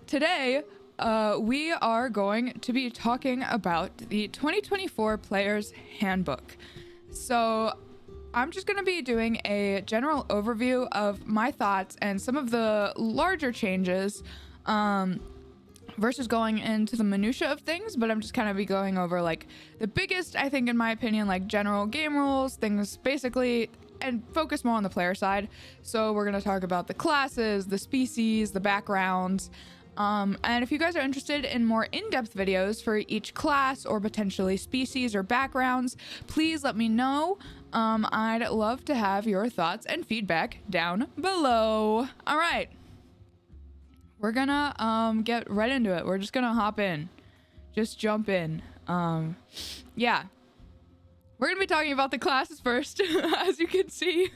Today, we are going to be talking about the 2024 Player's Handbook. So, I'm just going to be doing a general overview of my thoughts and some of the larger changes versus going into the minutia of things, but I'm just kind of be going over like the biggest, I think, in my opinion, like general game rules, things basically, and focus more on the player side. So we're going to talk about the classes, the species, the backgrounds. And if you guys are interested in more in-depth videos for each class or potentially species or backgrounds, please let me know. I'd love to have your thoughts and feedback down below. All right. We're gonna get right into it. We're just gonna hop in. Just jump in. Yeah. We're gonna be talking about the classes first. As you can see,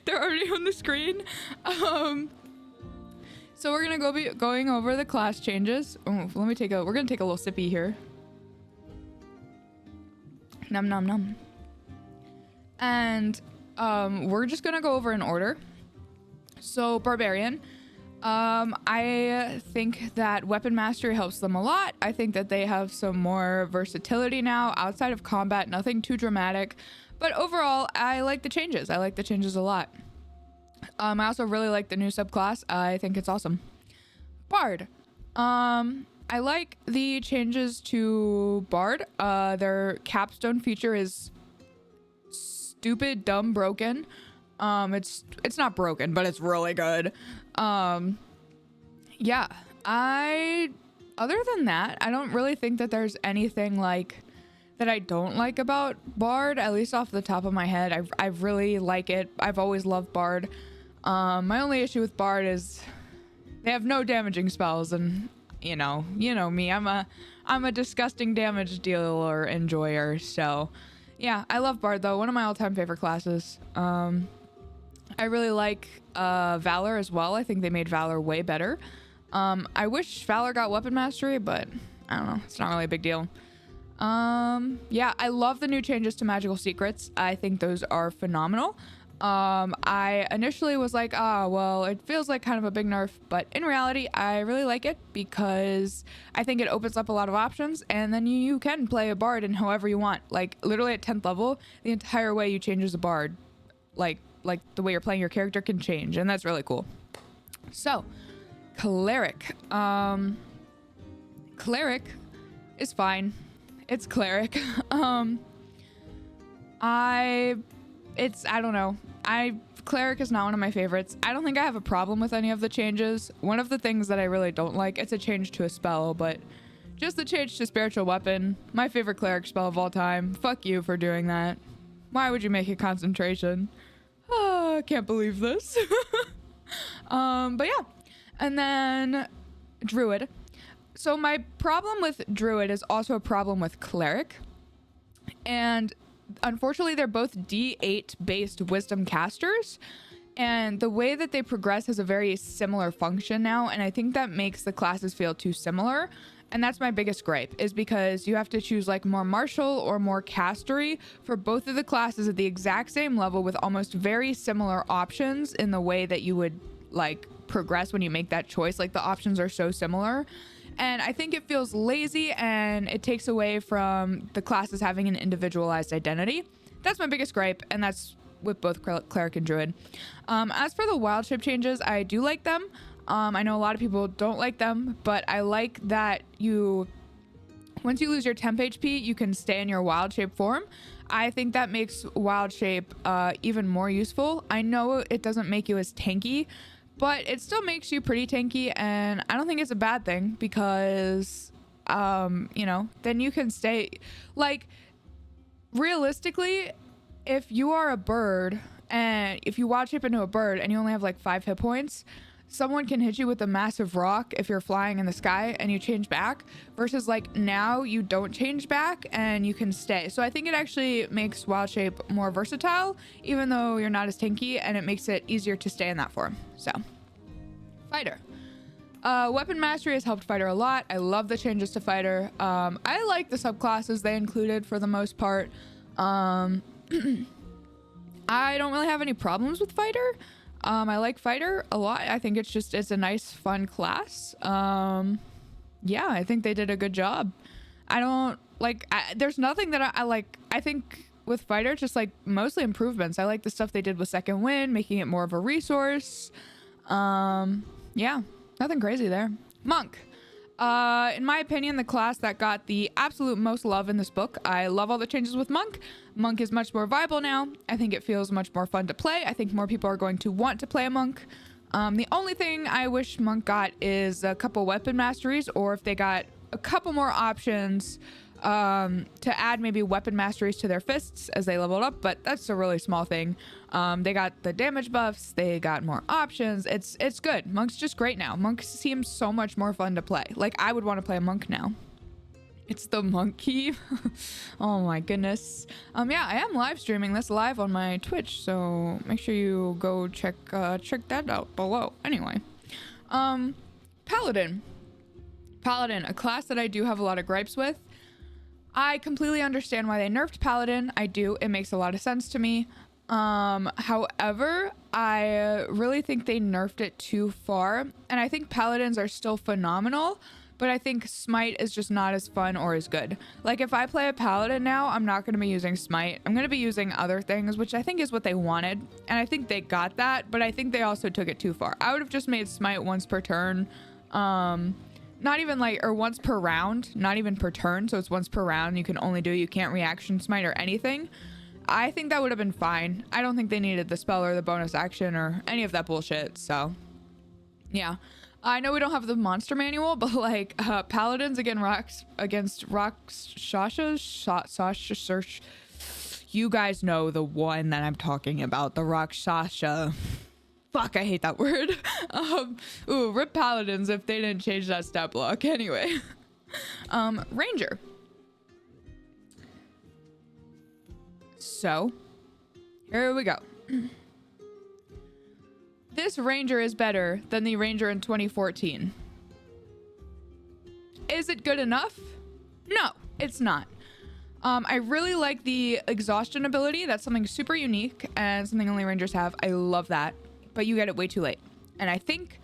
they're already on the screen. So we're gonna be going over the class changes. Oh, we're gonna take a little sippy here. Num num num. And we're just gonna go over in order. So Barbarian. I think that weapon mastery helps them a lot. I think that they have some more versatility now outside of combat, nothing too dramatic, but overall I like the changes. I like the changes a lot. I also really like the new subclass. I think it's awesome. Bard. I like the changes to Bard. Their capstone feature is stupid, dumb, broken. It's not broken, but it's really good. Yeah, other than that, I don't really think that there's anything like that I don't like about Bard, at least off the top of my head. I really like it. I've always loved Bard. My only issue with Bard is they have no damaging spells, and you know me, I'm a disgusting damage dealer enjoyer. So yeah, I love Bard though, one of my all-time favorite classes. I really like Valor as well. I think they made Valor way better. I wish Valor got weapon mastery, but I don't know. It's not really a big deal. Yeah, I love the new changes to magical secrets. I think those are phenomenal. I initially was like, well, it feels like kind of a big nerf, but in reality, I really like it because I think it opens up a lot of options, and then you can play a bard in however you want. Like literally at 10th level, the entire way you change as a bard, like the way you're playing your character can change, and that's really cool. So, Cleric. Cleric is fine. It's Cleric. I don't know. Cleric is not one of my favorites. I don't think I have a problem with any of the changes. One of the things that I really don't like, it's a change to a spell, but just the change to spiritual weapon, my favorite Cleric spell of all time. Fuck you for doing that. Why would you make it concentration? I can't believe this. But yeah. And then Druid. So my problem with Druid is also a problem with Cleric. And unfortunately, they're both D8 based wisdom casters. And the way that they progress has a very similar function now. And I think that makes the classes feel too similar. And that's my biggest gripe, is because you have to choose like more martial or more castery for both of the classes at the exact same level with almost very similar options in the way that you would like progress when you make that choice. Like the options are so similar. And I think it feels lazy and it takes away from the classes having an individualized identity. That's my biggest gripe, and that's with both Cleric and Druid. As for the wild shape changes, I do like them. I know a lot of people don't like them, but I like that once you lose your temp HP, you can stay in your wild shape form. I think that makes wild shape even more useful. I know it doesn't make you as tanky, but it still makes you pretty tanky, and I don't think it's a bad thing because, then you can stay, like, realistically, if you are a bird, and if you wild shape into a bird and you only have like 5 hit points, someone can hit you with a massive rock if you're flying in the sky and you change back, versus like now you don't change back and you can stay. So I think it actually makes wild shape more versatile, even though you're not as tanky, and it makes it easier to stay in that form. So, Fighter. Weapon mastery has helped Fighter a lot. I love the changes to Fighter. I like the subclasses they included for the most part. I don't really have any problems with Fighter. I like fighter a lot. I think it's a nice, fun class. Yeah, I think they did a good job. I don't like, there's nothing that I like. I think with fighter, just like mostly improvements. I like the stuff they did with second wind, making it more of a resource. Yeah, nothing crazy there. Monk. In my opinion, the class that got the absolute most love in this book. I love all the changes with Monk. Monk is much more viable now. I think it feels much more fun to play. I think more people are going to want to play a Monk. The only thing I wish Monk got is a couple weapon masteries, or if they got a couple more options to add maybe weapon masteries to their fists as they leveled up, but that's a really small thing. They got the damage buffs, they got more options. It's good. Monk's just great now. Monk seems so much more fun to play. Like, I would want to play a Monk now. It's the monkey. Oh my goodness. Yeah, I am live streaming this live on my Twitch, so make sure you go check that out below. Anyway, Paladin, a class that I do have a lot of gripes with. I completely understand why they nerfed Paladin. I do. It makes a lot of sense to me. However, I really think they nerfed it too far, and I think Paladins are still phenomenal, but I think Smite is just not as fun or as good. Like, if I play a Paladin now, I'm not going to be using Smite. I'm going to be using other things, which I think is what they wanted, and I think they got that, but I think they also took it too far. I would have just made Smite once per turn. Not even like, or once per round, not even per turn. So it's once per round. You can only do, you can't reaction Smite or anything. I think that would have been fine. I don't think they needed the spell or the bonus action or any of that bullshit. So yeah, I know we don't have the monster manual, but like Paladins against Rakshasas, search. You guys know the one that I'm talking about, the Rakshasa. Fuck, I hate that word. Ooh, rip Paladins if they didn't change that stat block. Anyway. Ranger. So, here we go. This Ranger is better than the Ranger in 2014. Is it good enough? No, it's not. I really like the exhaustion ability. That's something super unique and something only Rangers have. I love that. But you get it way too late. And I think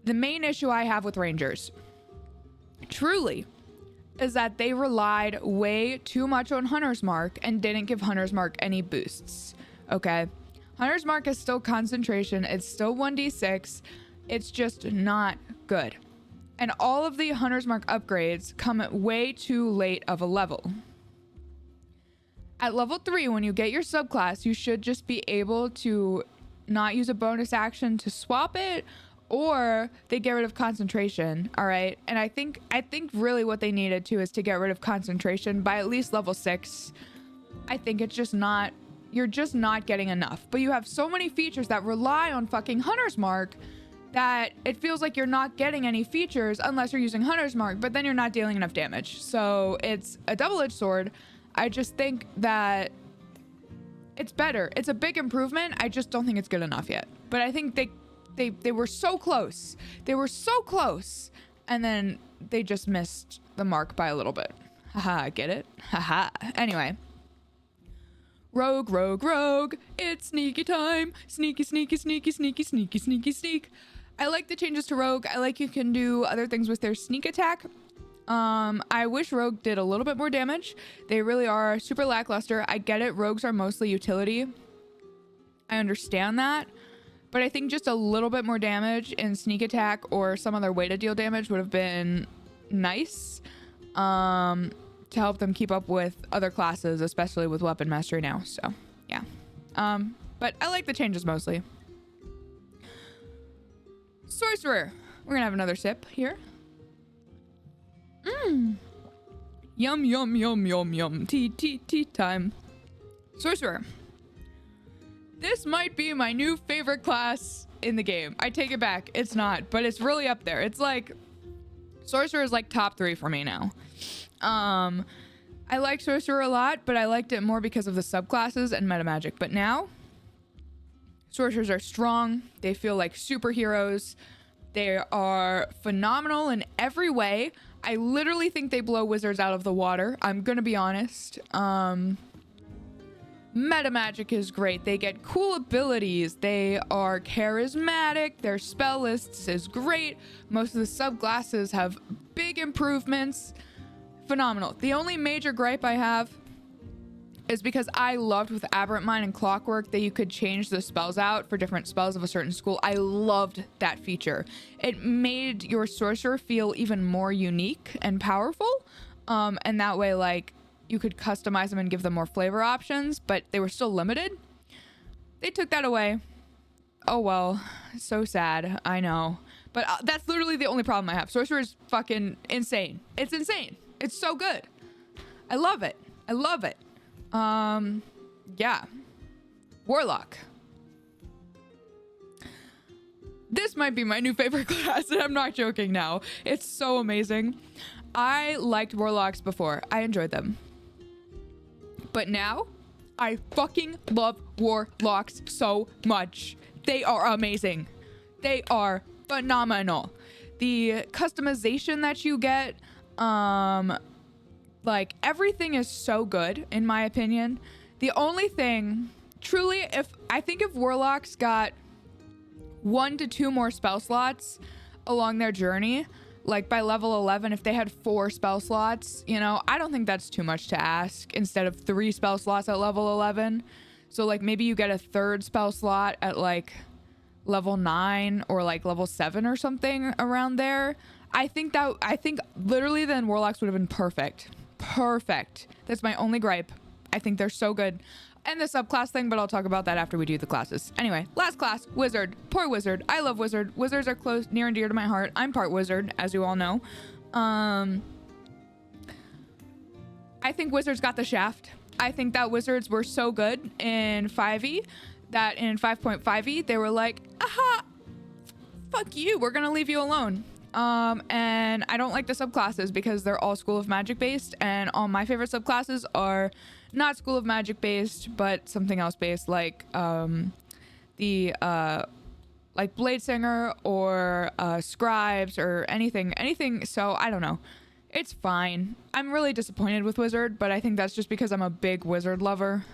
the main issue I have with Rangers, truly, is that they relied way too much on Hunter's Mark and didn't give Hunter's Mark any boosts. Okay? Hunter's Mark is still concentration. It's still 1d6. It's just not good. And all of the Hunter's Mark upgrades come at way too late of a level. At level 3, when you get your subclass, you should just be able to not use a bonus action to swap it, or they get rid of concentration. All right, and I think really what they needed to is to get rid of concentration by at least level 6. I think it's just not, you're just not getting enough. But you have so many features that rely on fucking Hunter's Mark that it feels like you're not getting any features unless you're using Hunter's Mark, but then you're not dealing enough damage. So it's a double-edged sword. I just think that it's better. It's a big improvement. I just don't think it's good enough yet. But I think they were so close. They were so close. And then they just missed the mark by a little bit. Haha, get it? Haha. Anyway. Rogue, rogue, rogue. It's sneaky time. Sneaky, sneaky, sneaky, sneaky, sneaky, sneaky, sneak. I like the changes to Rogue. I like you can do other things with their sneak attack. I wish Rogue did a little bit more damage. They really are super lackluster. I get it. Rogues are mostly utility. I understand that. But I think just a little bit more damage in sneak attack or some other way to deal damage would have been nice. To help them keep up with other classes, especially with weapon mastery now. So, yeah. But I like the changes mostly. Sorcerer. We're gonna have another sip here. Yum, yum, yum, yum, yum. Tea time. Sorcerer. This might be my new favorite class in the game. I take it back. It's not, but it's really up there. It's like, Sorcerer is like top 3 for me now. I like Sorcerer a lot, but I liked it more because of the subclasses and meta magic. But now, Sorcerers are strong. They feel like superheroes. They are phenomenal in every way. I literally think they blow wizards out of the water. I'm gonna be honest. Meta magic is great. They get cool abilities. They are charismatic. Their spell lists is great. Most of the subclasses have big improvements. Phenomenal. The only major gripe I have is because I loved with Aberrant Mind and Clockwork that you could change the spells out for different spells of a certain school. I loved that feature. It made your sorcerer feel even more unique and powerful. And that way, like, you could customize them and give them more flavor options, but they were still limited. They took that away. Oh well, so sad. I know. But that's literally the only problem I have. Sorcerer is fucking insane. It's insane. It's so good. I love it. I love it. Yeah. Warlock. This might be my new favorite class, and I'm not joking now. It's so amazing. I liked Warlocks before. I enjoyed them. But now, I fucking love Warlocks so much. They are amazing. They are phenomenal. The customization that you get, like, everything is so good, in my opinion. The only thing, truly, I think if Warlocks got 1 to 2 more spell slots along their journey, like by level 11, if they had 4 spell slots, you know, I don't think that's too much to ask instead of 3 spell slots at level 11. So like maybe you get a 3rd spell slot at like level 9 or like level 7 or something around there. I think literally then Warlocks would have been perfect. Perfect. That's my only gripe. I think they're so good. And the subclass thing, but I'll talk about that after we do the classes. Anyway, last class, Wizard. Poor Wizard. I love Wizard. Wizards are close, near and dear to my heart. I'm part Wizard, as you all know. I think Wizards got the shaft. I think that Wizards were so good in 5e that in 5.5e, they were like, aha, fuck you. We're going to leave you alone. And I don't like the subclasses because they're all School of Magic based, and all my favorite subclasses are not School of Magic based, but something else based, like like Bladesinger or Scribes or anything. So I don't know. It's fine. I'm really disappointed with Wizard, but I think that's just because I'm a big Wizard lover.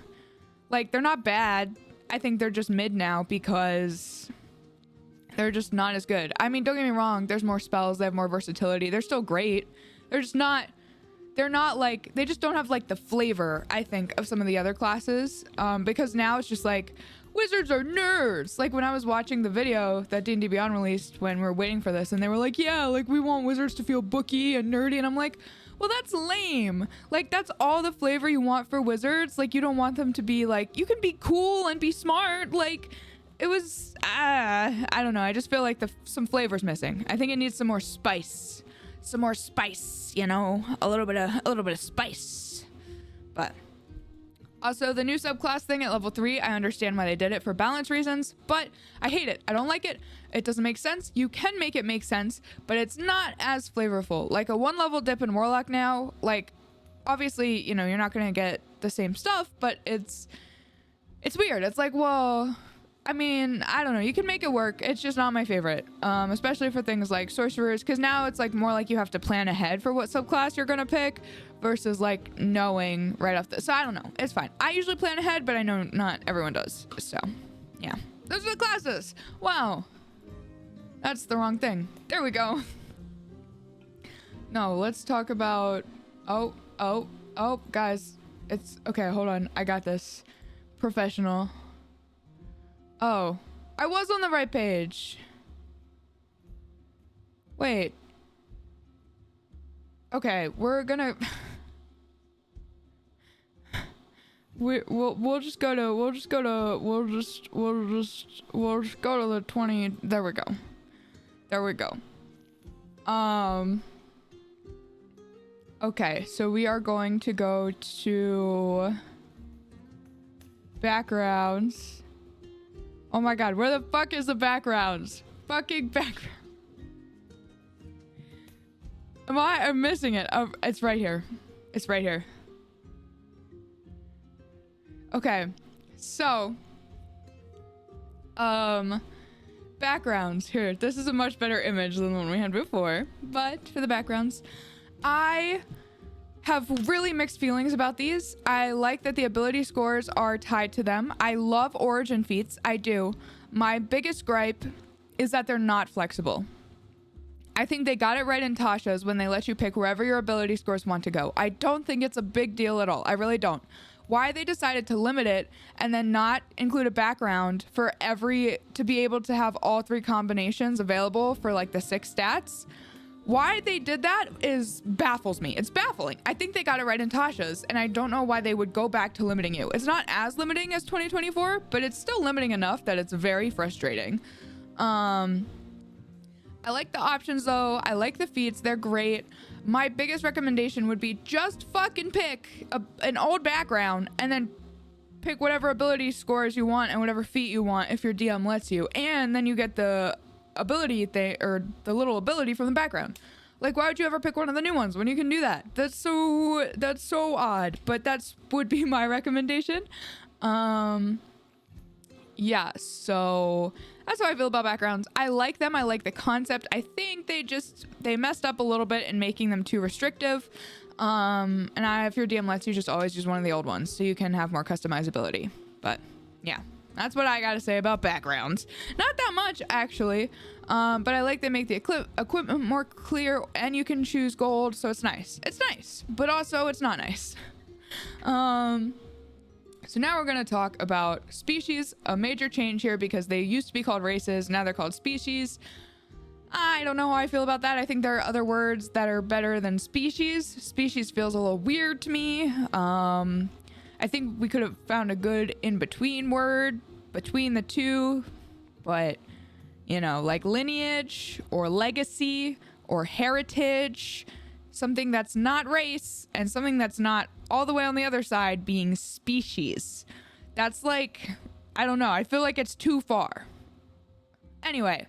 Like, they're not bad. I think they're just mid now because they're just not as good. I mean, don't get me wrong. There's more spells. They have more versatility. They're still great. They're just not... They're not like... They just don't have like the flavor, I think, of some of the other classes. Because now it's just like... Wizards are nerds. Like when I was watching the video that D&D Beyond released when we were waiting for this, and they were like, yeah, like we want wizards to feel booky and nerdy. And I'm like, well, that's lame. Like that's all the flavor you want for wizards. Like you don't want them to be like, you can be cool and be smart. Like it was, I don't know. I just feel like some flavor's missing. I think it needs some more spice. Some more spice, you know, a little bit of spice. But also, the new subclass thing at level 3, I understand why they did it for balance reasons, but I hate it. I don't like it. It doesn't make sense. You can make it make sense, but it's not as flavorful. Like a 1-level dip in Warlock now, like, obviously, you know, you're not going to get the same stuff, but it's weird. It's like, well, I mean, I don't know. You can make it work. It's just not my favorite, especially for things like sorcerers, because now it's like more like you have to plan ahead for what subclass you're going to pick versus like knowing right off the... So I don't know. It's fine. I usually plan ahead, but I know not everyone does. So yeah, those are the classes. Wow. That's the wrong thing. There we go. No, let's talk about... Oh, guys. It's... Okay, hold on. I got this. Professional. Oh, I was on the right page. Wait. Okay, we're gonna... we'll just go to the 20. There we go. Okay, so we are going to go to backgrounds. Oh my god, where the fuck is the backgrounds? Fucking background. I'm missing it. Oh, it's right here. It's right here. Okay. So, backgrounds here. This is a much better image than the one we had before, but for the backgrounds, I have really mixed feelings about these. I like that the ability scores are tied to them. I love origin feats. I do. My biggest gripe is that they're not flexible. I think they got it right in Tasha's when they let you pick wherever your ability scores want to go. I don't think it's a big deal at all. I really don't. Why they decided to limit it and then not include a background for to be able to have all 3 combinations available for like the 6 stats. Why they did that baffles me. It's baffling. I think they got it right in Tasha's, and I don't know why they would go back to limiting you. It's not as limiting as 2024, but it's still limiting enough that it's very frustrating. I like the options though. I like the feats. They're great. My biggest recommendation would be just fucking pick an old background and then pick whatever ability scores you want and whatever feat you want if your DM lets you. And then you get the ability thing or the little ability from the background. Like, why would you ever pick one of the new ones when you can do that? That's so odd, but would be my recommendation. Yeah, so that's how I feel about backgrounds. I like them. I like the concept. I think they messed up a little bit in making them too restrictive. If your DM lets you, just always use one of the old ones so you can have more customizability. But yeah, that's what I got to say about backgrounds. Not that much, actually. But I like they make the equipment more clear and you can choose gold. So it's nice. It's nice, but also it's not nice. So now we're going to talk about species, a major change here because they used to be called races. Now they're called species. I don't know how I feel about that. I think there are other words that are better than species. Species feels a little weird to me. I think we could have found a good in-between word between the two, but like lineage or legacy or heritage, something that's not race and something that's not all the way on the other side being species. That's like, I don't know. I feel like it's too far. Anyway,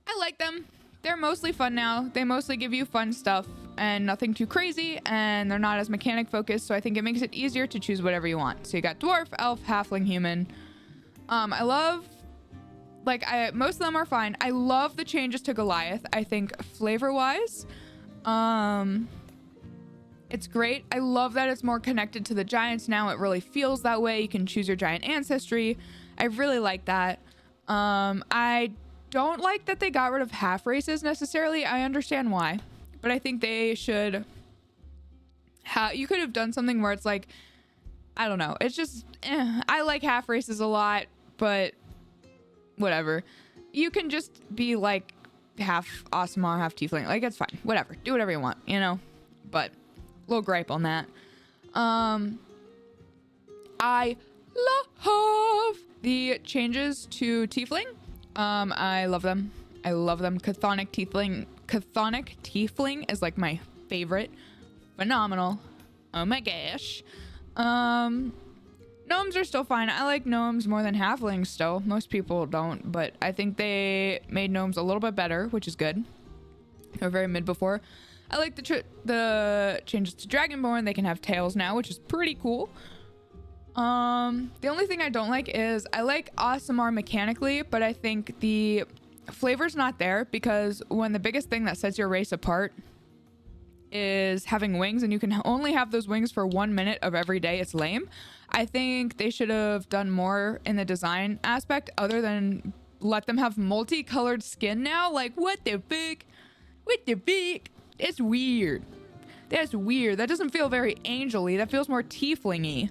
I like them. They're mostly fun now. They mostly give you fun stuff and nothing too crazy, and they're not as mechanic focused, so I think it makes it easier to choose whatever you want. So you got dwarf, elf, halfling, human. I love, most of them are fine. I love the changes to Goliath. I think flavor-wise, it's great. I love that it's more connected to the giants now. It really feels that way. You can choose your giant ancestry. I really like that. I don't like that they got rid of half races necessarily. I understand why, but I think they should you could have done something where it's like, I don't know. It's just, I like half races a lot, but whatever. You can just be like half Aasimar, half Tiefling. Like, it's fine. Whatever. Do whatever you want, but little gripe on that. I love the changes to Tiefling. I love them. I love them. Chthonic Tiefling is like my favorite. Phenomenal. Oh my gosh. Gnomes are still fine. I like gnomes more than halflings still. Most people don't, but I think they made gnomes a little bit better, which is good. They were very mid before. I like the changes to Dragonborn. They can have tails now, which is pretty cool. The only thing I don't like is I like Aasimar mechanically, but I think the flavor's not there because when the biggest thing that sets your race apart is having wings and you can only have those wings for 1 minute of every day, it's lame. I think they should have done more in the design aspect other than let them have multicolored skin now. Like, what the fuck? What the fuck? It's weird. That's weird. That doesn't feel very angel-y. That feels more tiefling-y.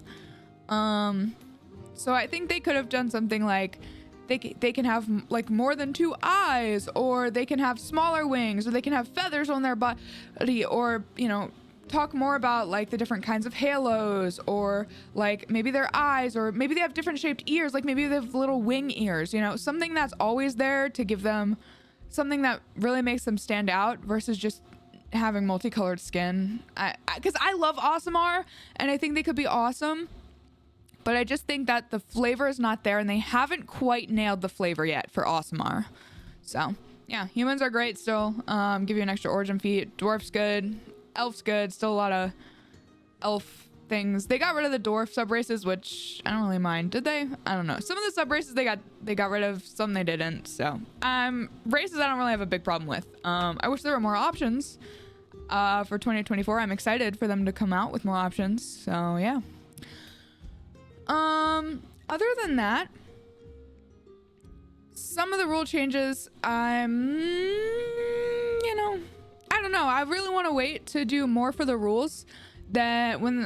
So I think they could have done something like they can have like more than 2 eyes, or they can have smaller wings, or they can have feathers on their body, or talk more about like the different kinds of halos, or like maybe their eyes, or maybe they have different shaped ears, like maybe they have little wing ears, something that's always there to give them something that really makes them stand out versus just having multicolored skin. Because I love Aasimar and I think they could be awesome, but I just think that the flavor is not there and they haven't quite nailed the flavor yet for Aasimar. So yeah, humans are great still. Give you an extra origin feat. Dwarf's good. Elf's good. Still a lot of elf things. They got rid of the dwarf sub races, which I don't really mind. Did they? I don't know. Some of the sub races they got rid of. Some they didn't. So races I don't really have a big problem with. I wish there were more options. for 2024. I'm excited for them to come out with more options. So yeah. Other than that, some of the rule changes, I don't know. I really want to wait to do more for the rules that when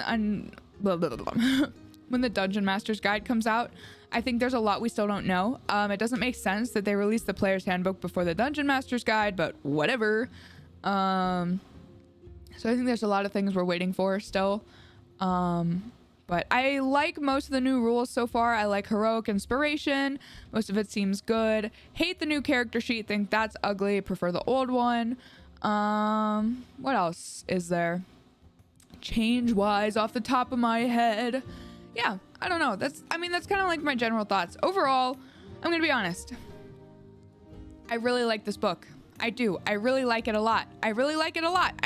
the Dungeon Master's Guide comes out. I think there's a lot we still don't know. It doesn't make sense that they released the Player's Handbook before the Dungeon Master's Guide, but whatever. So I think there's a lot of things we're waiting for still. But I like most of the new rules so far. I like Heroic Inspiration. Most of it seems good. Hate the new character sheet. Think that's ugly. Prefer the old one. What else is there? Change-wise, off the top of my head. Yeah, I don't know. That's kind of like my general thoughts. Overall, I'm going to be honest. I really like this book. I do. I really like it a lot. I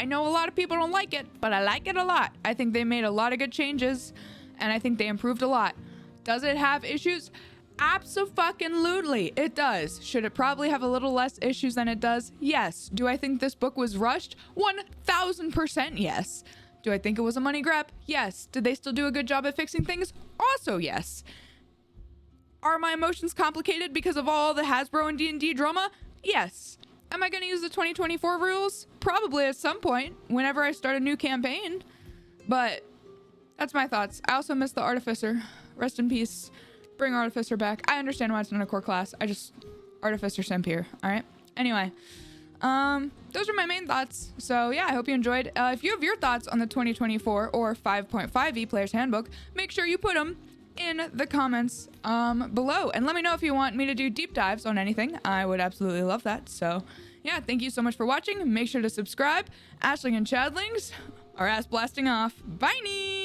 know a lot of people don't like it, but I like it a lot. I think they made a lot of good changes, and I think they improved a lot. Does it have issues? Abso-fucking-lutely. It does. Should it probably have a little less issues than it does? Yes. Do I think this book was rushed? 1000% yes. Do I think it was a money grab? Yes. Did they still do a good job at fixing things? Also yes. Are my emotions complicated because of all the Hasbro and D&D drama? Yes. Am I going to use the 2024 rules? Probably at some point, whenever I start a new campaign. But that's my thoughts. I also miss the Artificer. Rest in peace. Bring Artificer back. I understand why it's not a core class. Artificer Simp here. All right. Anyway, those are my main thoughts. So yeah, I hope you enjoyed. If you have your thoughts on the 2024 or 5.5e Player's Handbook, make sure you put them in the comments below, and let me know if you want me to do deep dives on anything. I would absolutely love that. So yeah, thank you so much for watching. Make sure to subscribe. Ashling and Chadlings are ass blasting off. Bye-nie!